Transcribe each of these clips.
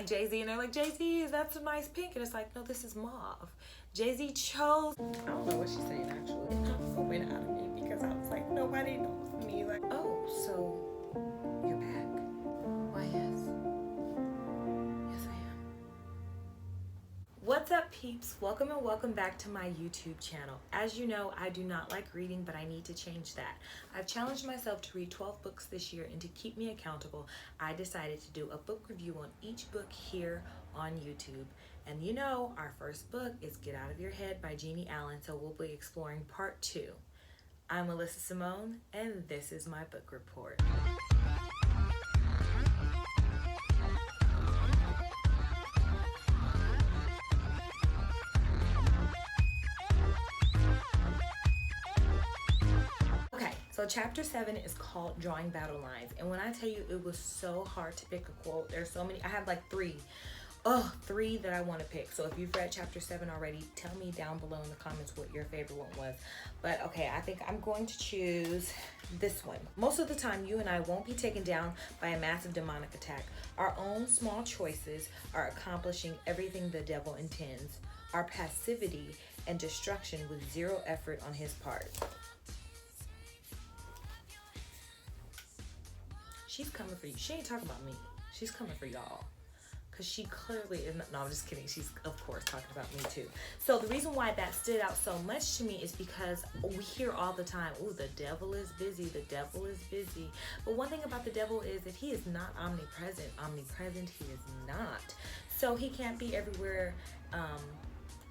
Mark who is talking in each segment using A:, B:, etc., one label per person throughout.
A: like Jay-Z, and they're like, Jay-Z, that's a nice pink. And it's like, no, this is mauve. Jay-Z chose. I don't know what she's saying, actually. It went out of me because I was like, nobody knows me. Like, oh, so you're back. Why, yes. Yes, I am. What's up, peeps? Welcome and welcome back to my YouTube channel. As you know, I do not like reading, but I need to change that. I've challenged myself to read 12 books this year, and to keep me accountable, I decided to do a book review on each book here on YouTube. And you know, our first book is Get Out of Your Head by Jennie, so we'll be exploring part 2. I'm Melissa Simone, and this is my book report. So chapter 7 is called Drawing Battle Lines. And when I tell you it was so hard to pick a quote, there's so many. I have like three that I want to pick. So if you've read chapter 7 already, tell me down below in the comments what your favorite one was. But okay, I think I'm going to choose this one. Most of the time, you and I won't be taken down by a massive demonic attack. Our own small choices are accomplishing everything the devil intends. Our passivity and destruction with zero effort on his part. She's coming for you. She ain't talking about me. She's coming for y'all. Because she clearly is not. No, I'm just kidding. She's, of course, talking about me too. So the reason why that stood out so much to me is because we hear all the time, oh, the devil is busy. The devil is busy. But one thing about the devil is that he is not omnipresent. He is not. So he can't be everywhere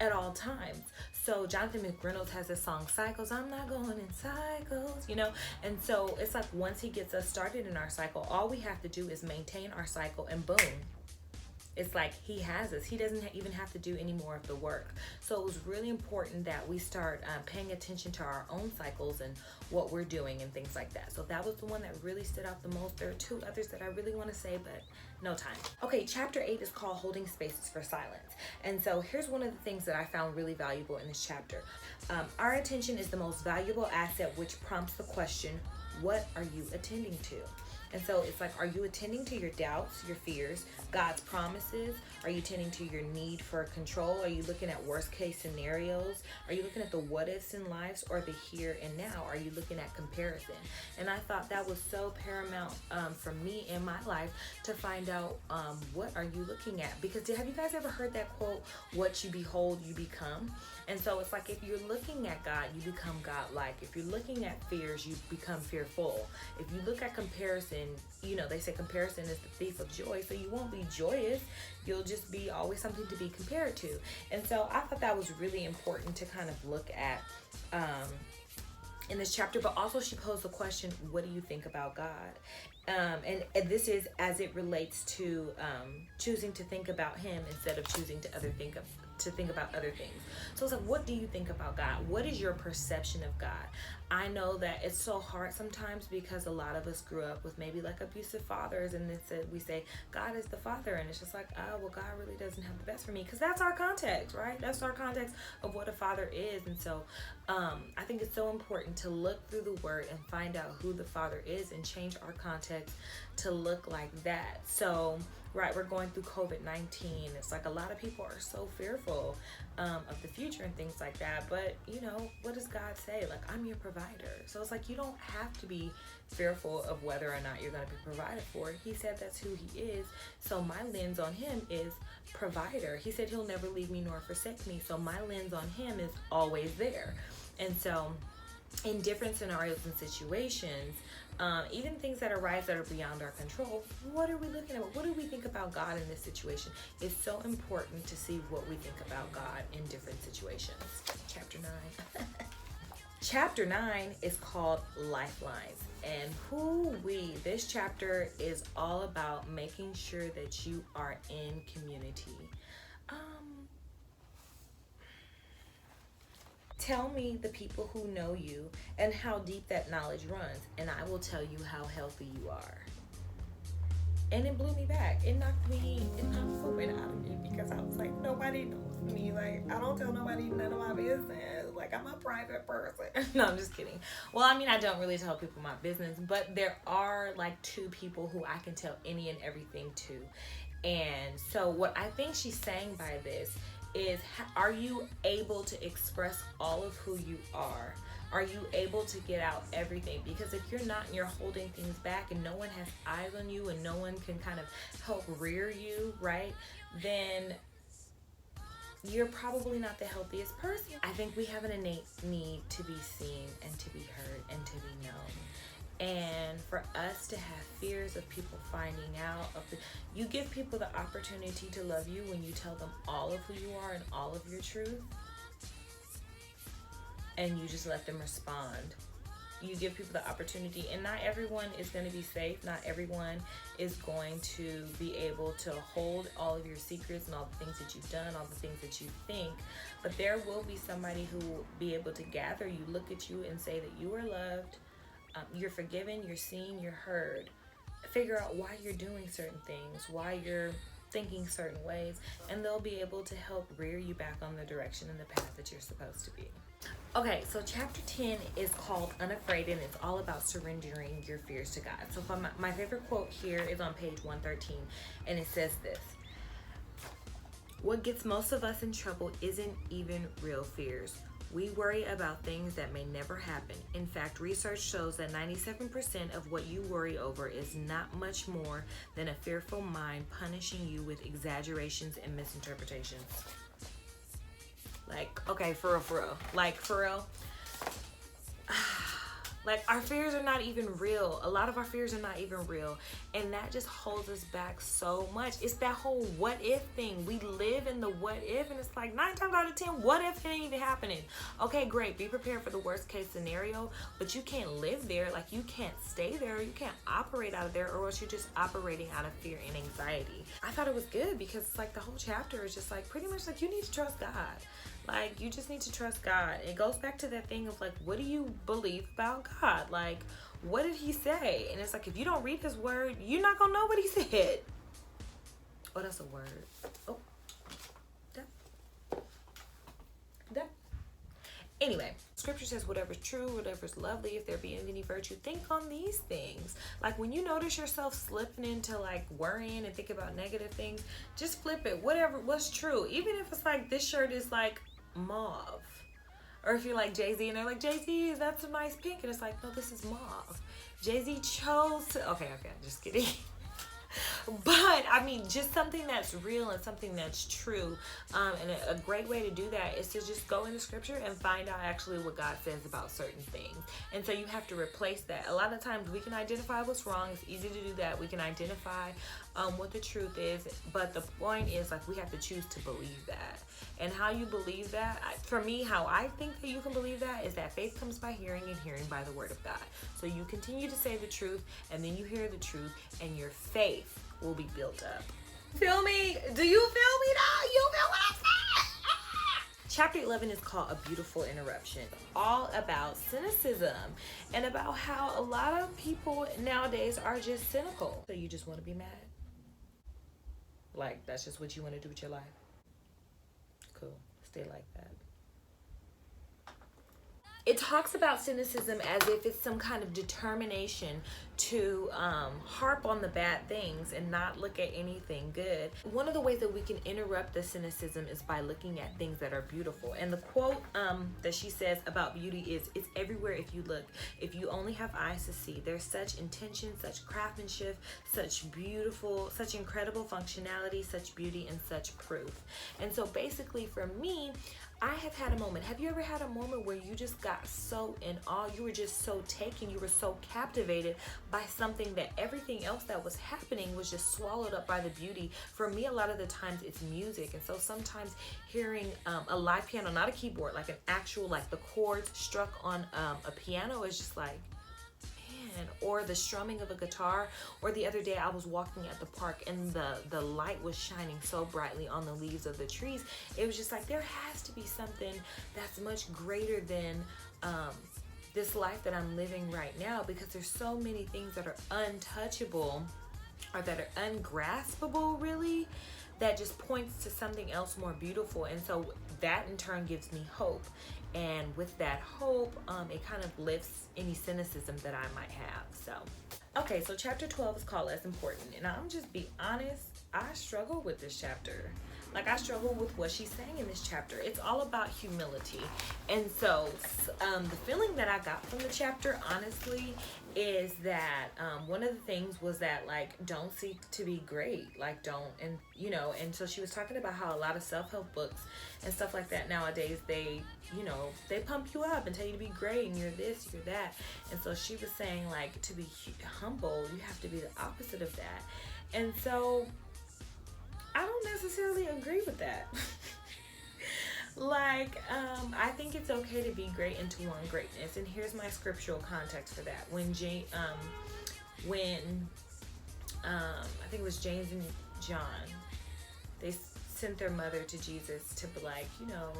A: at all times. So Jonathan McReynolds has this song, Cycles, I'm not going in cycles, you know? And so it's like once he gets us started in our cycle, all we have to do is maintain our cycle and boom. It's like he has us. He doesn't even have to do any more of the work. So it was really important that we start paying attention to our own cycles and what we're doing and things like that. So that was the one that really stood out the most. There are 2 others that I really want to say, but no time. Okay, chapter 8 is called Holding Spaces for Silence. And so here's one of the things that I found really valuable in this chapter. Our attention is the most valuable asset, which prompts the question, what are you attending to? And so it's like, are you attending to your doubts, your fears, God's promises? Are you attending to your need for control? Are you looking at worst case scenarios? Are you looking at the what ifs in lives or the here and now? Are you looking at comparison? And I thought that was so paramount for me in my life to find out what are you looking at? Because have you guys ever heard that quote, what you behold, you become? And so it's like, if you're looking at God, you become God-like. If you're looking at fears, you become fearful. If you look at comparison, you know, they say comparison is the thief of joy. So you won't be joyous. You'll just be always something to be compared to. And so I thought that was really important to kind of look at in this chapter. But also she posed the question, what do you think about God? And this is as it relates to choosing to think about him instead of choosing to think about other things. So it's like, what do you think about God? What is your perception of God? I know that it's so hard sometimes because a lot of us grew up with maybe like abusive fathers, and we say God is the father, and it's just like, oh, well, God really doesn't have the best for me, because that's our context, right? That's our context of what a father is. And so I think it's so important to look through the word and find out who the father is and change our context to look like that. So right, we're going through COVID-19. It's like a lot of people are so fearful of the future and things like that. But, you know, what does God say? Like, I'm your provider. So it's like, you don't have to be fearful of whether or not you're going to be provided for. He said that's who he is. So my lens on him is provider. He said he'll never leave me nor forsake me. So my lens on him is always there. And so in different scenarios and situations, even things that arise that are beyond our control, what are we looking at? What do we think about God in this situation? It's so important to see what we think about God in different situations. Chapter 9. Chapter 9 is called Lifelines. And this chapter is all about making sure that you are in community. Tell me the people who know you and how deep that knowledge runs, and I will tell you how healthy you are. And it blew me back. It knocked so out of me because I was like, nobody knows me. Like, I don't tell nobody none of my business. Like, I'm a private person. No, I'm just kidding. Well, I mean, I don't really tell people my business, but there are like 2 people who I can tell any and everything to. And so what I think she's saying by this is, are you able to express all of who you are? Are you able to get out everything? Because if you're not and you're holding things back and no one has eyes on you and no one can kind of help rear you, right? Then you're probably not the healthiest person. I think we have an innate need to be seen and to be heard and to be known. And for us to have fears of people finding out, you give people the opportunity to love you when you tell them all of who you are and all of your truth, and you just let them respond. You give people the opportunity, and not everyone is going to be safe. Not everyone is going to be able to hold all of your secrets and all the things that you've done, all the things that you think. But there will be somebody who will be able to gather you, look at you, and say that you are loved, you're forgiven, you're seen, you're heard. Figure out why you're doing certain things, why you're thinking certain ways, and they'll be able to help rear you back on the direction and the path that you're supposed to be. Okay, so chapter 10 is called Unafraid, and it's all about surrendering your fears to God. So my favorite quote here is on page 113, and it says this: "What gets most of us in trouble isn't even real fears. We worry about things that may never happen. In fact, research shows that 97% of what you worry over is not much more than a fearful mind punishing you with exaggerations and misinterpretations." Like, okay, for real. Like, for real. Like, our fears are not even real. A lot of our fears are not even real. And that just holds us back so much. It's that whole what if thing. We live in the what if, and it's like 9 times out of 10, what if it ain't even happening? Okay, great. Be prepared for the worst case scenario, but you can't live there. Like, you can't stay there. You can't operate out of there, or else you're just operating out of fear and anxiety. I thought it was good because it's like the whole chapter is just like pretty much like you need to trust God. Like, you just need to trust God. It goes back to that thing of like, what do you believe about God? Like, what did he say? And it's like, if you don't read his word, you're not gonna know what he said. Oh, that's a word. Oh, that. Anyway, scripture says, whatever's true, whatever's lovely, if there be any virtue, think on these things. Like, when you notice yourself slipping into like worrying and thinking about negative things, just flip it. What's true. Even if it's like, this shirt is like mauve. Or if you're like Jay-Z and they're like, Jay-Z, that's a nice pink. And it's like, no, this is mauve. Jay-Z chose to, okay, just kidding. But I mean, just something that's real and something that's true. And a great way to do that is to just go into scripture and find out actually what God says about certain things. And so you have to replace that. A lot of times we can identify what's wrong. It's easy to do that. We can identify what the truth is. But the point is, like, we have to choose to believe that. And how you believe that, for me, how I think that you can believe that is that faith comes by hearing and hearing by the word of God. So you continue to say the truth, and then you hear the truth, and your faith will be built up. Feel me? Do you feel me now? You feel what I'm saying? Chapter 11 is called A Beautiful Interruption. All about cynicism and about how a lot of people nowadays are just cynical. So you just want to be mad? Like, that's just what you want to do with your life? Cool. Stay like that. It talks about cynicism as if it's some kind of determination to harp on the bad things and not look at anything good. One of the ways that we can interrupt the cynicism is by looking at things that are beautiful. And the quote that she says about beauty is, "It's everywhere if you look. If you only have eyes to see. There's such intention, such craftsmanship, such incredible functionality, such beauty, and such proof." And so basically for me, I have had a moment. Have you ever had a moment where you just got so in awe? You were just so taken. You were so captivated by something that everything else that was happening was just swallowed up by the beauty. For me, a lot of the times it's music. And so sometimes hearing a live piano, not a keyboard, like an actual, like the chords struck on a piano is just like, or the strumming of a guitar. Or the other day I was walking at the park and the light was shining so brightly on the leaves of the trees. It was just like, there has to be something that's much greater than this life that I'm living right now, because there's so many things that are untouchable or that are ungraspable, really, that just points to something else more beautiful. And so that in turn gives me hope. And with that hope, it kind of lifts any cynicism that I might have. So, okay, so chapter 12 is called Less Important. And I'm just be honest, I struggle with this chapter. Like, I struggle with what she's saying in this chapter. It's all about humility. And so, the feeling that I got from the chapter, honestly, is that one of the things was that, like, don't seek to be great. Like, don't, and, you know, and so she was talking about how a lot of self-help books and stuff like that nowadays, they, you know, they pump you up and tell you to be great and you're this, you're that. And so she was saying, like, to be humble, you have to be the opposite of that. And so I don't necessarily agree with that. Like, I think it's okay to be great and to want greatness. And here's my scriptural context for that. When I think it was James and John, they sent their mother to Jesus to be like, you know,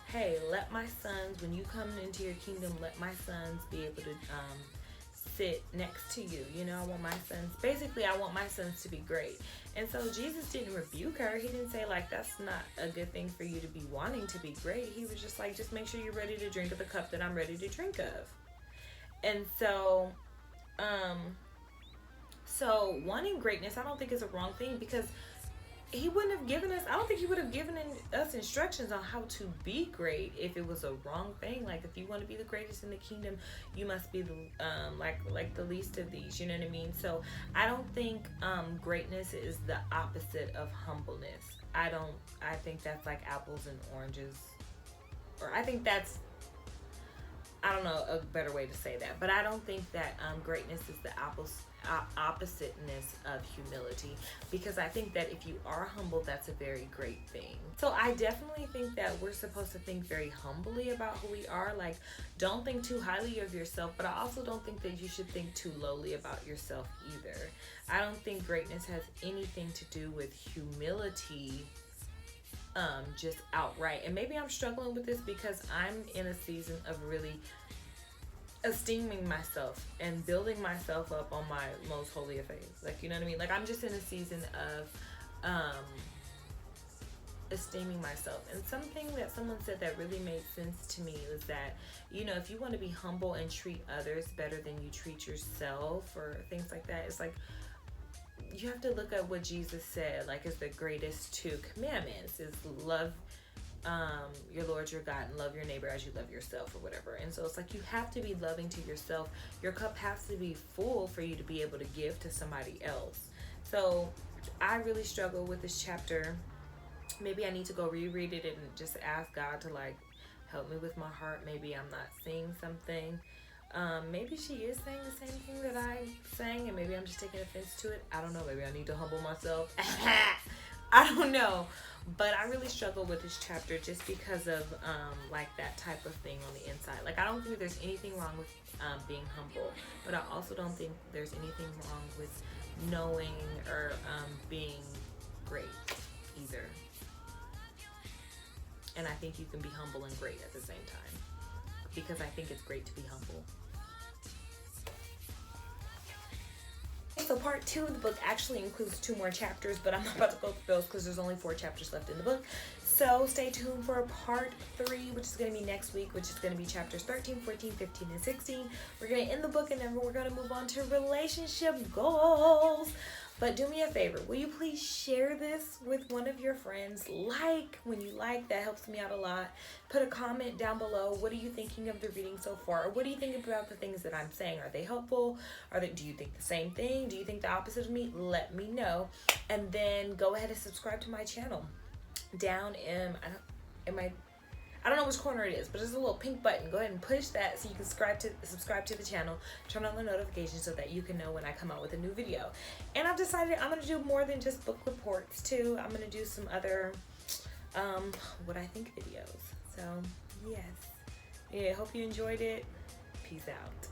A: hey, let my sons, when you come into your kingdom, let my sons be able to sit next to you. You know, I want my sons to be great. And so Jesus didn't rebuke her. He didn't say, like, that's not a good thing for you to be wanting to be great. He was just like, just make sure you're ready to drink of the cup that I'm ready to drink of. And so, so wanting greatness, I don't think is a wrong thing, because he wouldn't have given us, I don't think he would have given us instructions on how to be great if it was a wrong thing. Like, if you want to be the greatest in the kingdom, you must be the like the least of these, you know what I mean? So I don't think greatness is the opposite of humbleness. I think that's like apples and oranges, or I think that's, I don't know a better way to say that, but I don't think that greatness is the oppositeness of humility, because I think that if you are humble, that's a very great thing. So I definitely think that we're supposed to think very humbly about who we are. Like, don't think too highly of yourself, but I also don't think that you should think too lowly about yourself either. I don't think greatness has anything to do with humility, just outright. And maybe I'm struggling with this because I'm in a season of really esteeming myself and building myself up on my most holy of faith. Like, you know what I mean? Like, I'm just in a season of esteeming myself. And something that someone said that really made sense to me was that, you know, if you want to be humble and treat others better than you treat yourself or things like that, it's like, you have to look at what Jesus said, like, is the greatest two commandments, is love your Lord your God and love your neighbor as you love yourself, or whatever. And so it's like, you have to be loving to yourself. Your cup has to be full for you to be able to give to somebody else. So I really struggle with this chapter. Maybe I need to go reread it and just ask God to, like, help me with my heart. Maybe I'm not seeing something. Maybe she is saying the same thing that I'm saying, and maybe I'm just taking offense to it. I don't know. Maybe I need to humble myself. I don't know. But I really struggle with this chapter just because of, like, that type of thing on the inside. Like, I don't think there's anything wrong with being humble, but I also don't think there's anything wrong with knowing or being great either. And I think you can be humble and great at the same time, because I think it's great to be humble. So part 2 of the book actually includes 2 more chapters, but I'm not about to go through those because there's only 4 chapters left in the book. So stay tuned for part 3, which is going to be next week, which is going to be chapters 13, 14, 15, and 16. We're going to end the book, and then we're going to move on to relationship goals. But do me a favor, will you please share this with one of your friends? Like, when you like, that helps me out a lot. Put a comment down below. What are you thinking of the reading so far? Or what do you think about the things that I'm saying? Are they helpful? Do you think the same thing? Do you think the opposite of me? Let me know. And then go ahead and subscribe to my channel. Down in, I don't know which corner it is, but there's a little pink button. Go ahead and push that so you can subscribe to the channel. Turn on the notifications so that you can know when I come out with a new video. And I've decided I'm going to do more than just book reports too. I'm going to do some other what I think videos. So yes. Yeah, hope you enjoyed it. Peace out.